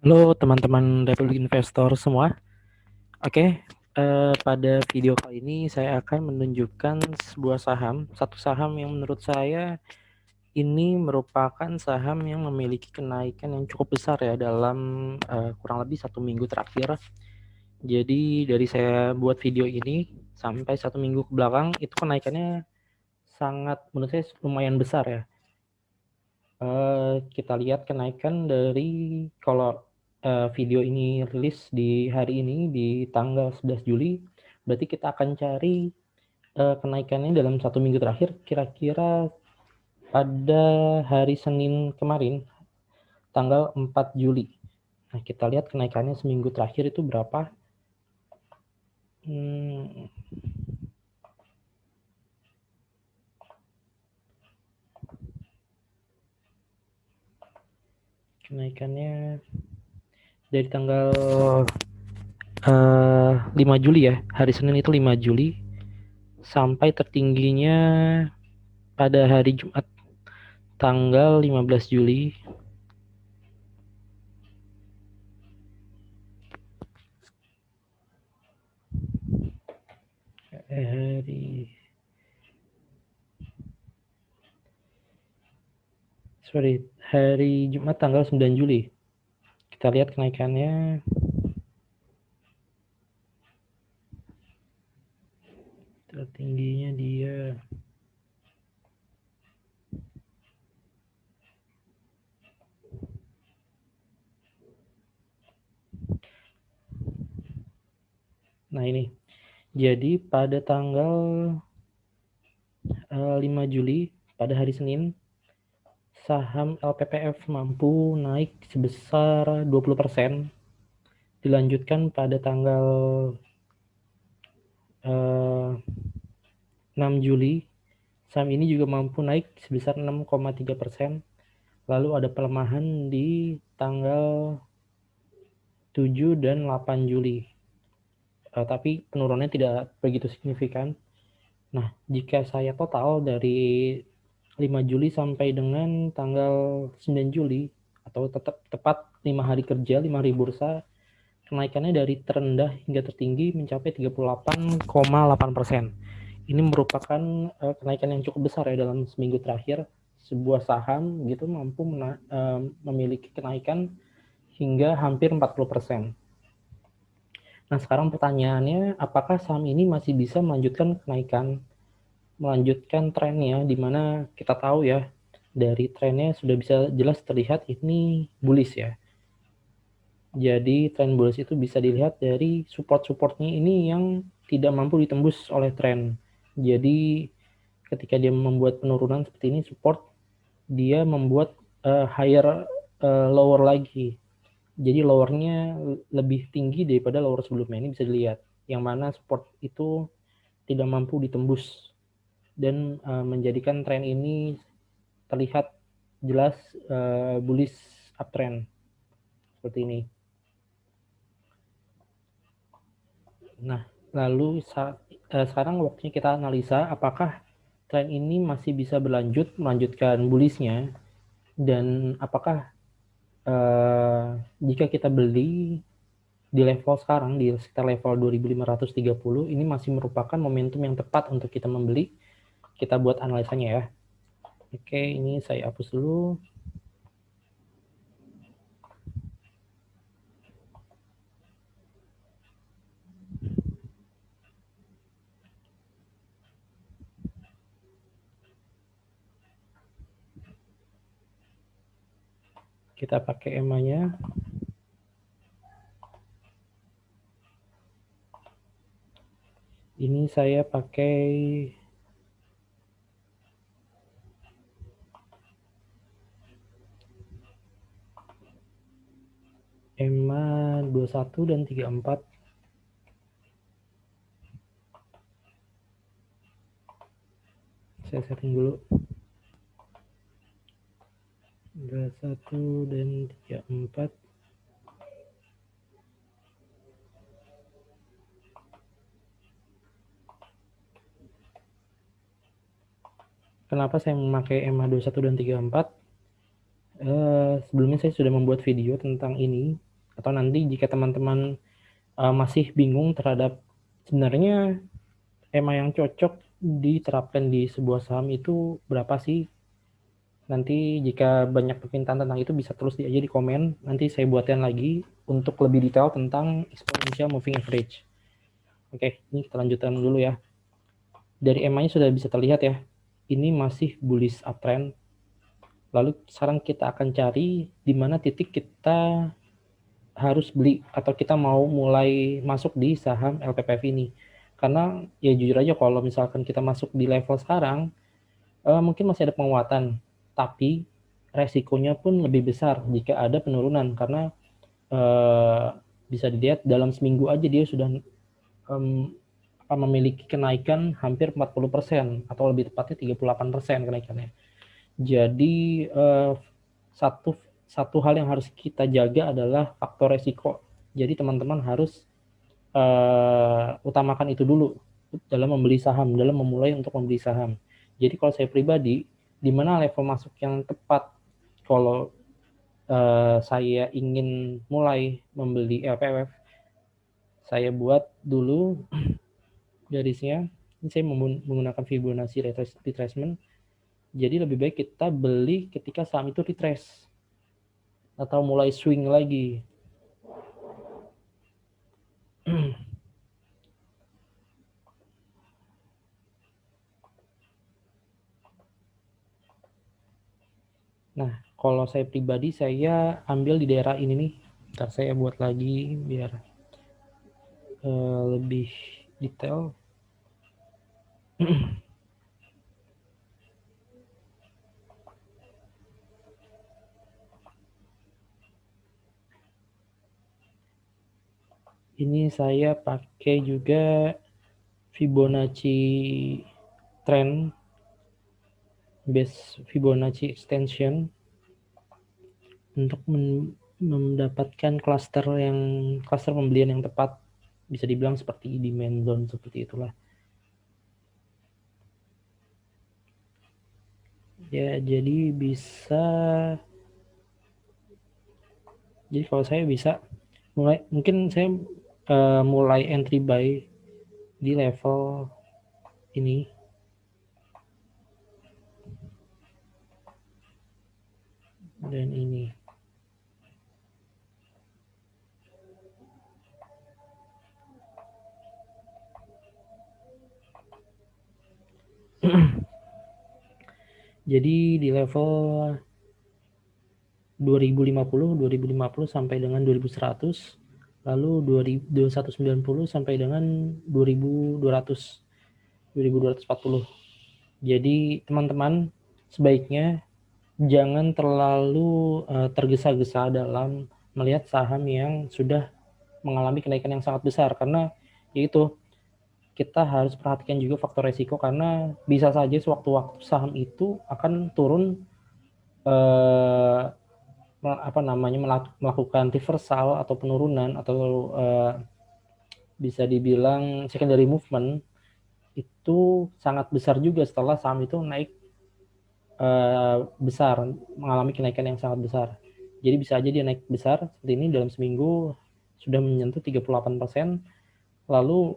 Halo teman-teman Republik Investor semua. Oke, pada video kali ini saya akan menunjukkan sebuah saham, satu saham yang menurut saya ini merupakan saham yang memiliki kenaikan yang cukup besar ya dalam kurang lebih 1 minggu terakhir. Jadi dari saya buat video ini sampai 1 minggu ke belakang itu kenaikannya sangat menurut saya lumayan besar ya. Kita lihat kenaikan dari kalau video ini rilis di hari ini di tanggal 11 Juli, berarti kita akan cari kenaikannya dalam 1 minggu terakhir kira-kira pada hari Senin kemarin tanggal 4 Juli. Nah, kita lihat kenaikannya seminggu terakhir itu berapa. Kenaikannya dari tanggal 5 Juli ya, hari Senin itu 5 Juli sampai tertingginya pada hari Jumat tanggal 15 Juli. Hari Jumat tanggal 9 Juli. Kita lihat kenaikannya. Tertingginya dia nah ini. Jadi pada tanggal 5 Juli pada hari Senin saham LPPF mampu naik sebesar 20%. Dilanjutkan pada tanggal 6 Juli saham ini juga mampu naik sebesar 6,3%. Lalu ada pelemahan di tanggal 7 dan 8 Juli. Tapi penurunannya tidak begitu signifikan. Nah, jika saya total dari 5 Juli sampai dengan tanggal 9 Juli atau tepat 5 hari kerja, 5 hari bursa, kenaikannya dari terendah hingga tertinggi mencapai 38,8%. Ini merupakan kenaikan yang cukup besar ya dalam seminggu terakhir. Sebuah saham gitu mampu memiliki kenaikan hingga hampir 40%. Nah, sekarang pertanyaannya, apakah saham ini masih bisa melanjutkan kenaikan, melanjutkan trennya, di mana kita tahu ya, dari trennya sudah bisa jelas terlihat ini bullish ya. Jadi tren bullish itu bisa dilihat dari support-supportnya ini yang tidak mampu ditembus oleh tren. Jadi ketika dia membuat penurunan seperti ini, support, dia membuat higher lower lagi. Jadi lowernya lebih tinggi daripada lower sebelumnya. Ini bisa dilihat. Yang mana support itu tidak mampu ditembus dan menjadikan tren ini terlihat jelas bullish uptrend seperti ini. Nah, lalu sekarang waktunya kita analisa apakah tren ini masih bisa melanjutkan bullishnya, dan apakah jika kita beli di level sekarang di sekitar level 2530 ini masih merupakan momentum yang tepat untuk kita membeli. Kita buat analisanya ya. Oke, ini saya hapus dulu. Kita pakai EMA-nya. Ini saya pakai EMA 21 dan 34. Saya setting dulu. 21 dan 34. Kenapa saya memakai EMA 21 dan 34? Sebelumnya saya sudah membuat video tentang ini. Atau nanti jika teman-teman masih bingung terhadap sebenarnya EMA yang cocok diterapkan di sebuah saham itu berapa sih? Nanti jika banyak permintaan tentang itu bisa tulis aja di komen. Nanti saya buatkan lagi untuk lebih detail tentang exponential moving average. Oke, ini kita lanjutkan dulu ya. Dari EMA-nya sudah bisa terlihat ya. Ini masih bullish uptrend. Lalu sekarang kita akan cari di mana titik kita harus beli atau kita mau mulai masuk di saham LPPF ini. Karena ya jujur aja kalau misalkan kita masuk di level sekarang, mungkin masih ada penguatan, tapi resikonya pun lebih besar jika ada penurunan karena bisa dilihat dalam seminggu aja dia sudah memiliki kenaikan hampir 40% atau lebih tepatnya 38% kenaikannya. Jadi satu hal yang harus kita jaga adalah faktor resiko. Jadi teman-teman harus utamakan itu dulu dalam membeli saham, dalam memulai untuk membeli saham. Jadi kalau saya pribadi, di mana level masuk yang tepat kalau saya ingin mulai membeli LPF, saya buat dulu garisnya. Ini saya menggunakan Fibonacci retracement. Jadi lebih baik kita beli ketika saham itu retrace atau mulai swing lagi. Nah, kalau saya pribadi saya ambil di daerah ini nih. Ntar saya buat lagi biar lebih detail. Ini saya pakai juga Fibonacci trend base Fibonacci extension untuk mendapatkan cluster pembelian yang tepat, bisa dibilang seperti demand zone seperti itulah. Ya, jadi kalau saya bisa mungkin saya mulai entry buy di level ini. Dan ini. Jadi di level 2050 sampai dengan 2100, lalu 2190 sampai dengan 2240. Jadi teman-teman sebaiknya jangan terlalu tergesa-gesa dalam melihat saham yang sudah mengalami kenaikan yang sangat besar, karena yaitu kita harus perhatikan juga faktor resiko, karena bisa saja sewaktu-waktu saham itu akan turun melakukan reversal atau penurunan atau bisa dibilang secondary movement itu sangat besar juga setelah saham itu naik besar, mengalami kenaikan yang sangat besar. Jadi bisa aja dia naik besar seperti ini dalam seminggu sudah menyentuh 38%, lalu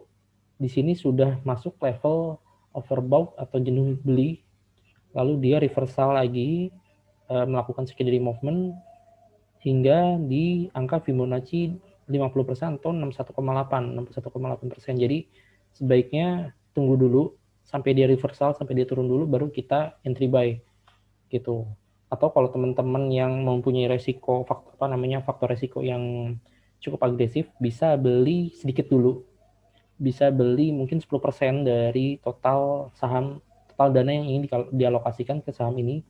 di sini sudah masuk level overbought atau jenuh beli, lalu dia reversal lagi melakukan secondary movement hingga di angka Fibonacci 50% atau 61,8%. Jadi sebaiknya tunggu dulu sampai dia reversal, sampai dia turun dulu, baru kita entry buy gitu. Atau kalau teman-teman yang mempunyai faktor resiko yang cukup agresif, bisa beli sedikit dulu. Bisa beli mungkin 10% dari total dana yang ingin dialokasikan ke saham ini.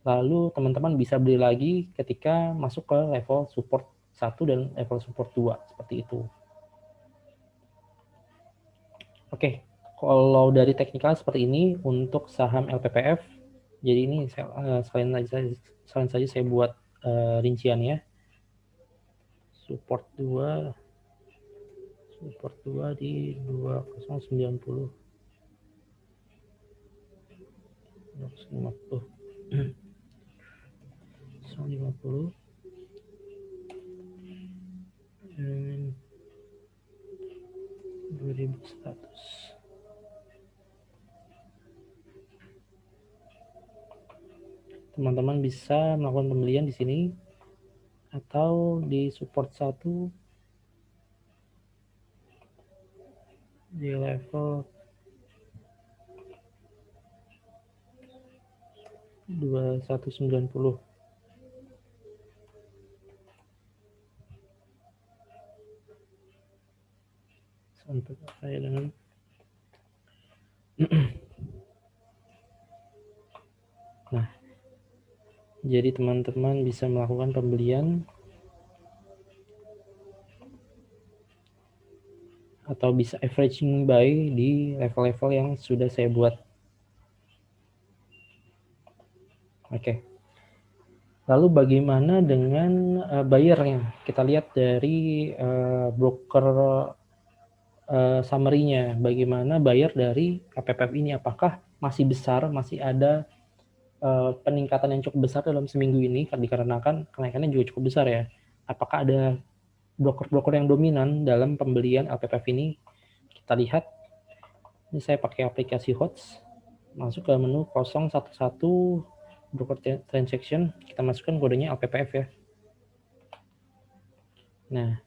Lalu teman-teman bisa beli lagi ketika masuk ke level support 1 dan level support 2 seperti itu. Oke, kalau dari teknikal seperti ini untuk saham LPPF. Jadi ini sekalian saja saya buat rinciannya. Support 2 di 2090. 250. 150. teman-teman bisa melakukan pembelian di sini atau di support 1 di level 2190 sampai saya dengan nah, jadi teman-teman bisa melakukan pembelian atau bisa averaging buy di level-level yang sudah saya buat. Oke. Lalu bagaimana dengan buyernya? Kita lihat dari broker summary-nya. Bagaimana buyer dari LPPF ini? Apakah masih besar, masih ada peningkatan yang cukup besar dalam seminggu ini? Dikarenakan kenaikannya juga cukup besar ya. Apakah ada broker-broker yang dominan dalam pembelian LPPF ini? Kita lihat. Ini saya pakai aplikasi HOTS. Masuk ke menu 011 broker transaction, kita masukkan kodenya LPPF ya. Nah,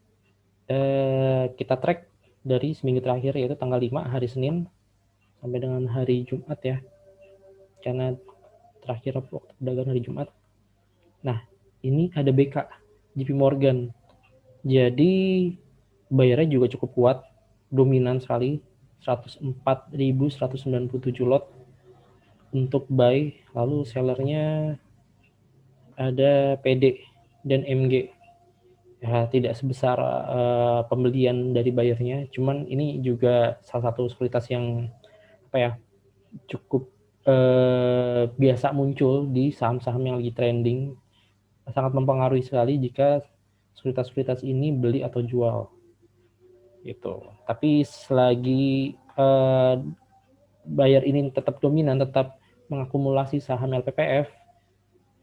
kita track dari seminggu terakhir, yaitu tanggal 5 hari Senin sampai dengan hari Jumat ya, karena terakhir waktu perdagangan hari Jumat. Nah, ini ada BK JP Morgan, jadi bayarnya juga cukup kuat, dominan sekali, 104.197 lot untuk buy. Lalu sellernya ada PD dan MG. Ya, tidak sebesar pembelian dari buyernya, cuman ini juga salah satu sekuritas yang cukup biasa muncul di saham-saham yang lagi trending, sangat mempengaruhi sekali jika sekuritas-sekuritas ini beli atau jual gitu. Tapi selagi buyer ini tetap dominan, tetap mengakumulasi saham LPPF,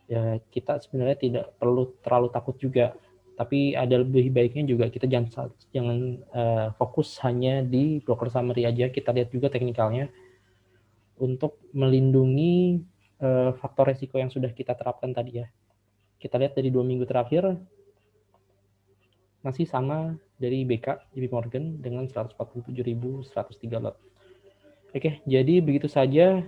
ya kita sebenarnya tidak perlu terlalu takut juga. Tapi ada lebih baiknya juga kita jangan fokus hanya di broker summary aja, kita lihat juga teknikalnya untuk melindungi faktor resiko yang sudah kita terapkan tadi ya. Kita lihat dari 2 minggu terakhir masih sama dari BK JP Morgan dengan 147.103 lot. Oke, jadi begitu saja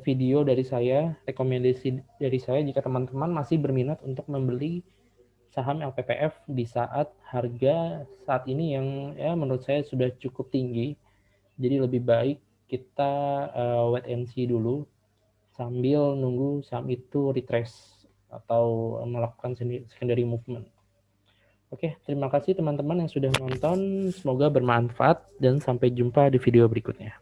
video dari saya, rekomendasi dari saya jika teman-teman masih berminat untuk membeli saham LPPF di saat harga saat ini yang ya menurut saya sudah cukup tinggi. Jadi lebih baik kita wait and see dulu sambil nunggu saham itu retrace atau melakukan secondary movement. Oke, terima kasih teman-teman yang sudah nonton. Semoga bermanfaat dan sampai jumpa di video berikutnya.